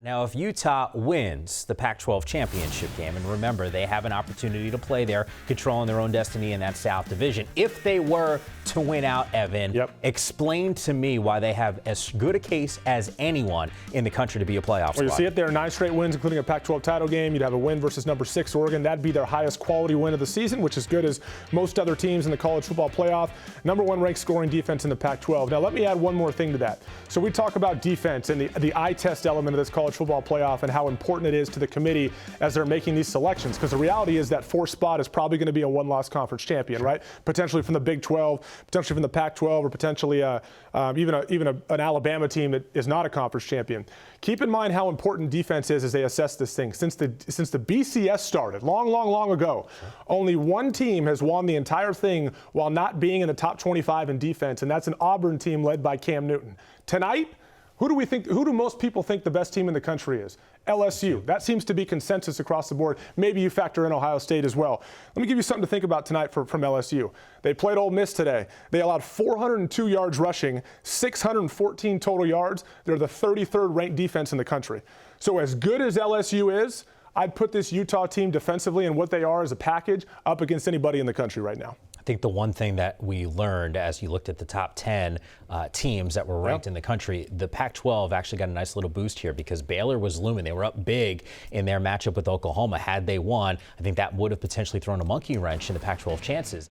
Now, if Utah wins the Pac-12 championship game, and remember, they have an opportunity to play there, controlling their own destiny in that South Division. If they were to win out, Evan, explain to me why they have as good a case as anyone in the country to be a playoff squad. Well, you see it there, 9 straight wins, including a Pac-12 title game. You'd have a win versus number 6 Oregon. That'd be their highest quality win of the season, which is good as most other teams in the college football playoff. Number 1 ranked scoring defense in the Pac-12. Now, let me add one more thing to that. So we talk about defense and the eye test element of this college football playoff and how important it is to the committee as they're making these selections. Because the reality is that 4th spot is probably going to be a one-loss conference champion, right? Potentially from the Big 12, potentially from the Pac-12, or potentially even an Alabama team that is not a conference champion. Keep in mind how important defense is as they assess this thing. Since the BCS started, long ago, only one team has won the entire thing while not being in the top 25 in defense, and that's an Auburn team led by Cam Newton. Tonight, who do most people think the best team in the country is? LSU. That seems to be consensus across the board. Maybe you factor in Ohio State as well. Let me give you something to think about tonight from LSU. They played Ole Miss today. They allowed 402 yards rushing, 614 total yards. They're the 33rd ranked defense in the country. So as good as LSU is, I'd put this Utah team defensively and what they are as a package up against anybody in the country right now. I think the one thing that we learned as you looked at the top 10 teams that were ranked in the country, the Pac-12 actually got a nice little boost here because Baylor was looming. They were up big in their matchup with Oklahoma. Had they won, I think that would have potentially thrown a monkey wrench in the Pac-12 chances.